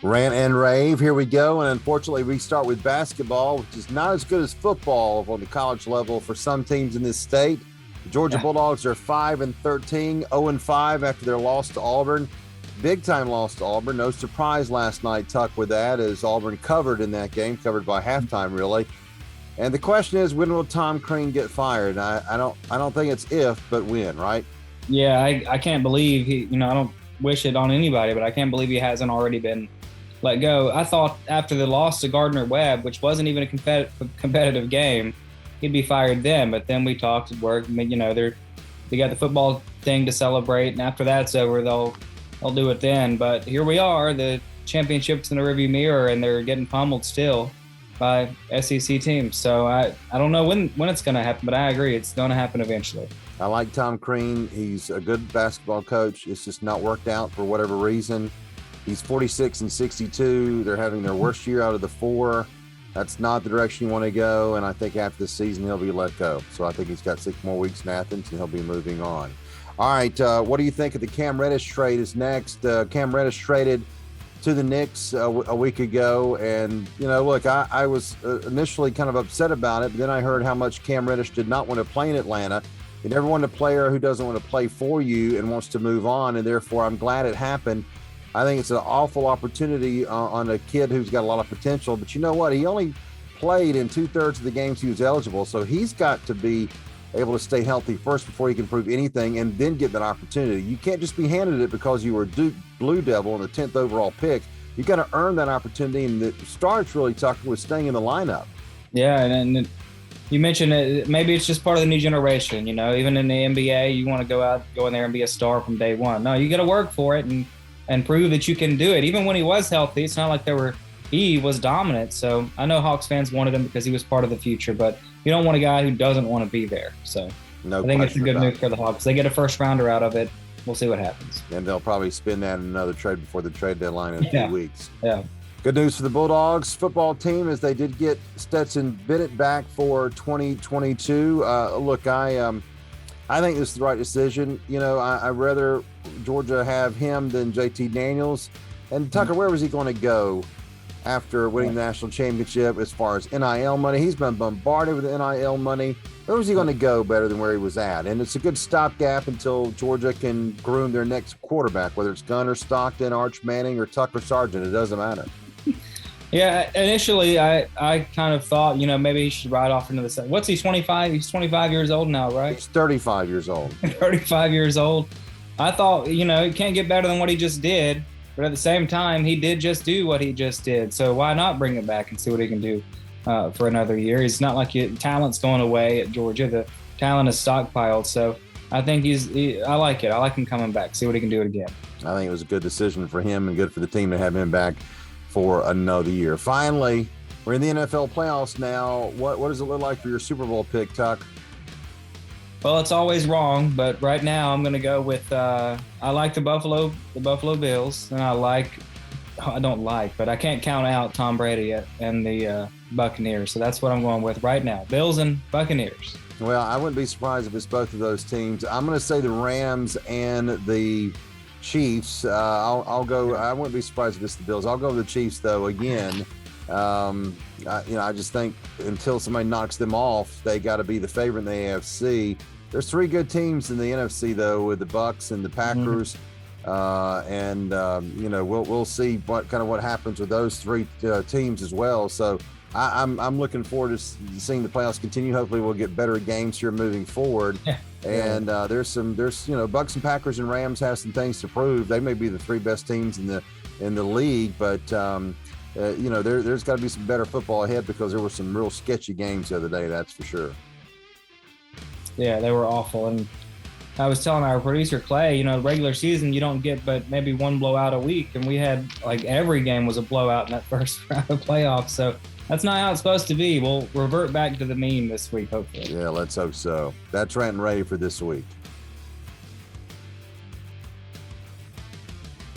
Rant and Rave, here we go. And unfortunately, we start with basketball, which is not as good as football on the college level for some teams in this state. The Georgia Bulldogs are 5-13, 0-5 after their loss to Auburn. Big time loss to Auburn. No surprise last night, Tuck, with that, as Auburn covered in that game, covered by halftime, really. And the question is, when will Tom Crean get fired? I don't think it's if, but when, right? Yeah, I can't believe I don't wish it on anybody, but I can't believe he hasn't already been let go. I thought after the loss to Gardner-Webb, which wasn't even a competitive game, he'd be fired then. But then we talked at work. They got the football thing to celebrate, and after that's over, they'll do it then. But here we are, the championship's in the rearview mirror, and they're getting pummeled still by SEC teams. So I don't know when it's going to happen, but I agree it's going to happen eventually. I like Tom Crean. He's a good basketball coach. It's just not worked out for whatever reason. He's 46-62. They're having their worst year out of the four. That's not the direction you want to go, and I think after the season he'll be let go. So I think he's got 6 more weeks in Athens, and he'll be moving on. All right, what do you think of the Cam Reddish trade is next? Cam Reddish traded to the Knicks a week ago, and, look, I was initially kind of upset about it, but then I heard how much Cam Reddish did not want to play in Atlanta. You never want a player who doesn't want to play for you and wants to move on, and therefore I'm glad it happened. I think it's an awful opportunity on a kid who's got a lot of potential. But you know what? He only played in 2/3 of the games he was eligible. So he's got to be able to stay healthy first before he can prove anything and then get that opportunity. You can't just be handed it because you were Duke Blue Devil and the 10th overall pick. You got to earn that opportunity. And the starts really, Tucker, was staying in the lineup. Yeah, and you mentioned it, maybe it's just part of the new generation. Even in the NBA, you want to go in there and be a star from day one. No, you got to work for it and prove that you can do it. Even when he was healthy, it's not like he was dominant. So I know Hawks fans wanted him because he was part of the future, but you don't want a guy who doesn't want to be there. So I think it's a good move for the Hawks. They get a first rounder out of it. We'll see what happens. And they'll probably spin that in another trade before the trade deadline in 2 weeks. Yeah. Good news for the Bulldogs football team as they did get Stetson Bennett back for 2022. Look, I think this is the right decision. I'd rather Georgia have him than JT Daniels. And Tucker, where was he going to go after winning the national championship as far as NIL money? He's been bombarded with NIL money. Where was he going to go better than where he was at? And it's a good stopgap until Georgia can groom their next quarterback, whether it's Gunner, Stockton, Arch Manning, or Tucker Sargent. It doesn't matter. Yeah, initially I kind of thought, maybe he should ride off into the second. What's he, 25? He's 25 years old now, right? He's 35 years old. 35 years old. I thought, he can't get better than what he just did. But at the same time, he did just do what he just did. So why not bring him back and see what he can do for another year? It's not like talent's going away at Georgia. The talent is stockpiled. So I think I like it. I like him coming back. See what he can do it again. I think it was a good decision for him and good for the team to have him back for another year. Finally, we're in the NFL playoffs now. What does it look like for your Super Bowl pick, Tuck? Well, it's always wrong, but right now I'm going to go with I like the Buffalo Bills, and but I can't count out Tom Brady and the Buccaneers. So that's what I'm going with right now. Bills and Buccaneers. Well, I wouldn't be surprised if it's both of those teams. I'm going to say the Rams and the Chiefs. I'll go. I wouldn't be surprised if it's the Bills. I'll go with the Chiefs, though. Again, I just think until somebody knocks them off, they got to be the favorite in the AFC. There's 3 good teams in the NFC, though, with the Bucs and the Packers, we'll see what happens with those 3 teams as well. So I'm looking forward to seeing the playoffs continue. Hopefully, we'll get better games here moving forward. Yeah. And there's Bucs and Packers and Rams have some things to prove. They may be the 3 best teams in the league, but there's got to be some better football ahead because there were some real sketchy games the other day. That's for sure. Yeah, they were awful. And I was telling our producer Clay, regular season you don't get but maybe 1 blowout a week, and we had every game was a blowout in that first round of playoffs. So that's not how it's supposed to be. We'll revert back to the mean this week, hopefully. Yeah, let's hope so. That's Rant and Rave for this week.